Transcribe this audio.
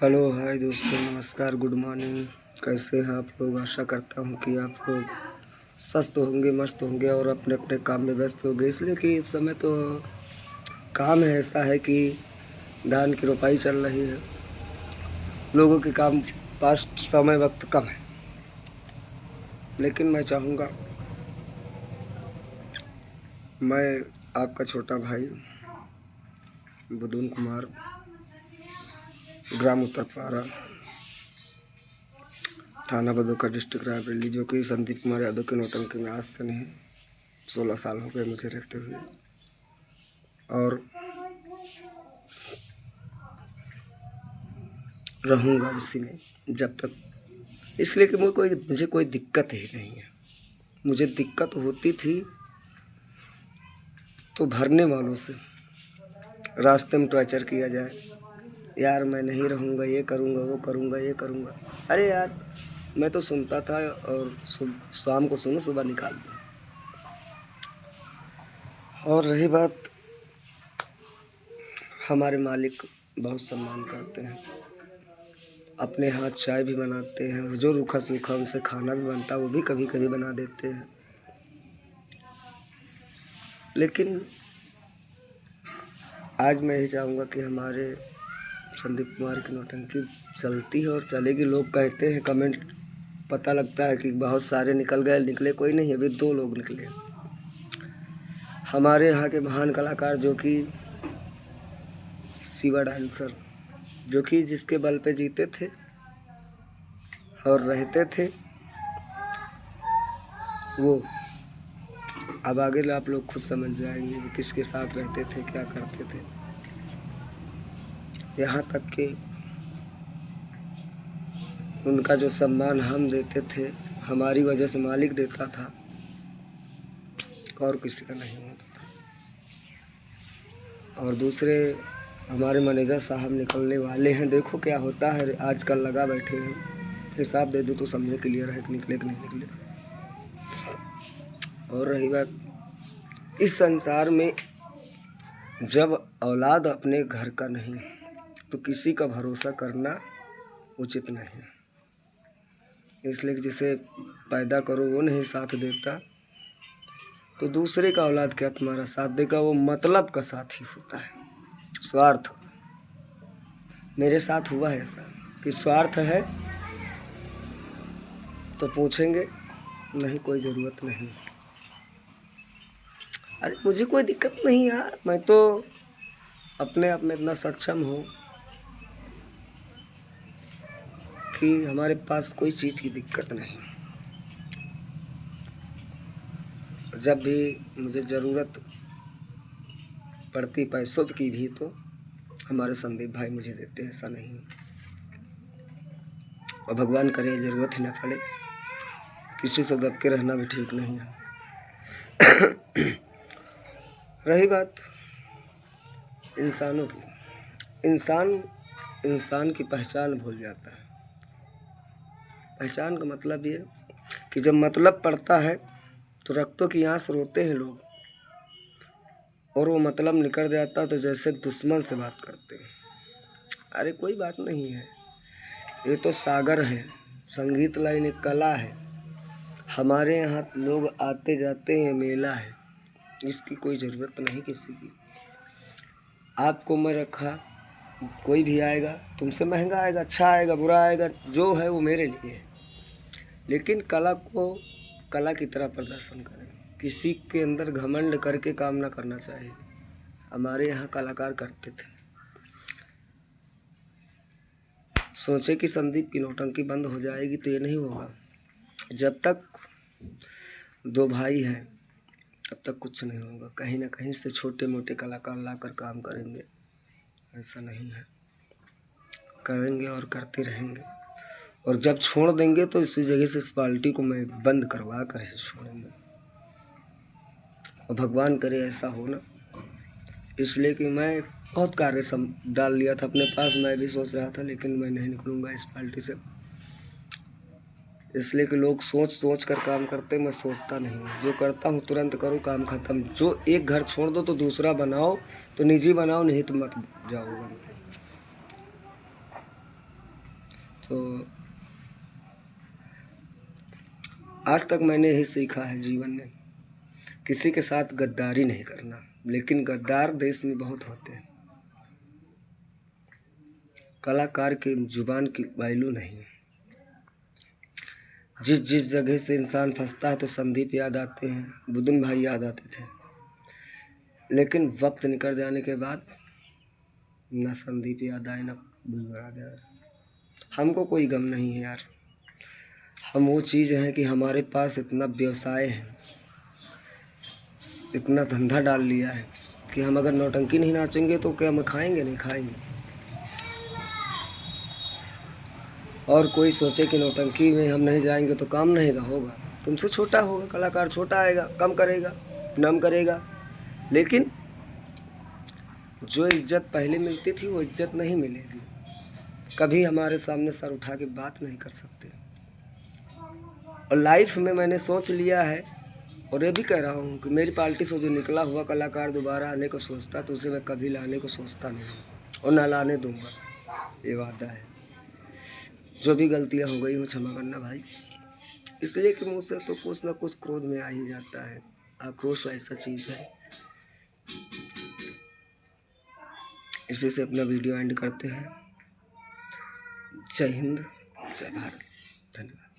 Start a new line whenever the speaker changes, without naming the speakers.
Hello hi दोस्तों, नमस्कार, good morning. कैसे हैं आप लोग? आशा करता हूं कि आप लोग स्वस्थ होंगे, मस्त होंगे और अपने अपने काम में व्यस्त होंगे। इसलिए कि इस समय तो काम है, ऐसा है कि धान की रोपाई चल रही है। लोगों के काम पास समय वक्त कम है, लेकिन मैं चाहूँगा, मैं आपका छोटा भाई बुदुन कुमार, ग्राम उत्तरपाड़ा, थाना बदोका, डिस्ट्रिक्ट रायबरेली, जो कि संदीप कुमार यादव के नौटंकी में आज से नहीं 16 साल हो गए मुझे रहते हुए, और रहूँगा उसी में जब तक। इसलिए कि मुझे कोई दिक्कत ही नहीं है। मुझे दिक्कत होती थी तो भरने वालों से रास्ते में टॉर्चर किया जाए, यार मैं नहीं रहूँगा, ये करूँगा, वो करूँगा, ये करूँगा। अरे यार, मैं तो सुनता था और शाम को सुनो, सुबह निकाल दूँ। और रही बात, हमारे मालिक बहुत सम्मान करते हैं, अपने हाथ चाय भी बनाते हैं, जो रूखा सूखा उनसे खाना भी बनता है वो भी कभी कभी बना देते हैं। लेकिन आज मैं यही चाहूँगा कि हमारे संदीप कुमार की नौटंकी चलती है और चलेगी। लोग कहते हैं, कमेंट पता लगता है कि बहुत सारे निकल गए, निकले कोई नहीं, अभी 2 लोग निकले हमारे यहाँ के महान कलाकार, जो कि शिवा डांसर, जो कि जिसके बल पे जीते थे और रहते थे वो। अब आगे आप लोग खुद समझ जाएंगे कि किसके साथ रहते थे, क्या करते थे। यहाँ तक कि उनका जो सम्मान हम देते थे, हमारी वजह से मालिक देता था और किसी का नहीं होता था। और दूसरे हमारे मैनेजर साहब निकलने वाले हैं, देखो क्या होता है। आजकल लगा बैठे हैं, हिसाब दे दूँ तो समझे क्लियर है कि निकले कि नहीं निकले। और रही बात, इस संसार में जब औलाद अपने घर का नहीं तो किसी का भरोसा करना उचित नहीं। इसलिए कि जिसे पैदा करो वो नहीं साथ देता तो दूसरे का औलाद क्या तुम्हारा साथ देगा? वो मतलब का साथी होता है, स्वार्थ। मेरे साथ हुआ है ऐसा कि स्वार्थ है तो पूछेंगे, नहीं कोई ज़रूरत नहीं। अरे मुझे कोई दिक्कत नहीं यार, मैं तो अपने आप में इतना सक्षम हूँ कि हमारे पास कोई चीज़ की दिक्कत नहीं। जब भी मुझे ज़रूरत पड़ती पैसों की भी तो हमारे संदीप भाई मुझे देते हैं, ऐसा नहीं। और भगवान करे ज़रूरत ही ना पड़े। किसी से दब के रहना भी ठीक नहीं है। रही बात इंसानों की, इंसान की पहचान भूल जाता है। पहचान का मतलब ये कि जब मतलब पड़ता है तो रक्तों की आंस रोते हैं लोग, और वो मतलब निकल जाता तो जैसे दुश्मन से बात करते हैं। अरे कोई बात नहीं है, ये तो सागर है, संगीत लाइन एक कला है। हमारे यहाँ लोग आते जाते हैं, मेला है, इसकी कोई ज़रूरत नहीं किसी की। आपको मैं रखा, कोई भी आएगा तुमसे महंगा आएगा, अच्छा आएगा, बुरा आएगा, जो है वो मेरे लिए है। लेकिन कला को कला की तरह प्रदर्शन करें, किसी के अंदर घमंड करके काम ना करना चाहिए। हमारे यहाँ कलाकार करते थे। सोचे कि संदीप की नौटंकी बंद हो जाएगी, तो ये नहीं होगा। जब तक 2 भाई हैं तब तक कुछ नहीं होगा। कहीं ना कहीं से छोटे मोटे कलाकार लाकर काम करेंगे, ऐसा नहीं है, करेंगे और करते रहेंगे। और जब छोड़ देंगे तो इसी जगह से इस पार्टी को मैं बंद करवा कर ही छोड़ूंगा। और भगवान करे ऐसा हो ना। इसलिए कि मैं बहुत कार्य डाल लिया था अपने पास, मैं भी सोच रहा था, लेकिन मैं नहीं निकलूँगा इस पार्टी से। इसलिए कि लोग सोच कर काम करते, मैं सोचता नहीं हूँ। जो करता हूँ तुरंत करो, काम ख़त्म। जो एक घर छोड़ दो तो दूसरा बनाओ, तो निजी बनाओ, नहीं तो मत जाओ बनते। तो आज तक मैंने यही सीखा है जीवन में, किसी के साथ गद्दारी नहीं करना। लेकिन गद्दार देश में बहुत होते हैं। कलाकार की जुबान की वैल्यू नहीं। जिस जिस जगह से इंसान फंसता है तो संदीप याद आते हैं, बुदन भाई याद आते थे। लेकिन वक्त निकल जाने के बाद ना संदीप याद आए ना बुदन याद आए। हमको कोई गम नहीं है यार। हम वो चीज़ हैं कि हमारे पास इतना व्यवसाय है, इतना धंधा डाल लिया है कि हम अगर नौटंकी नहीं नाचेंगे तो क्या हम खाएंगे? नहीं खाएंगे। और कोई सोचे कि नौटंकी में हम नहीं जाएंगे तो काम नहीं होगा। तुमसे छोटा होगा, कलाकार छोटा आएगा, कम करेगा, नाम करेगा। लेकिन जो इज्जत पहले मिलती थी वो इज्जत नहीं मिलेगी। कभी हमारे सामने सर उठा के बात नहीं कर सकते। और लाइफ में मैंने सोच लिया है और ये भी कह रहा हूँ कि मेरी पार्टी से जो निकला हुआ कलाकार दोबारा आने को सोचता तो उसे मैं कभी लाने को सोचता नहीं और ना लाने दूंगा। ये वादा है। जो भी गलतियाँ हो गई हो क्षमा करना भाई। इसलिए कि मुझसे तो कुछ ना कुछ क्रोध में आ ही जाता है। आक्रोश ऐसा चीज़ है। इसी से अपना वीडियो एंड करते हैं। जय हिंद, जय भारत, धन्यवाद।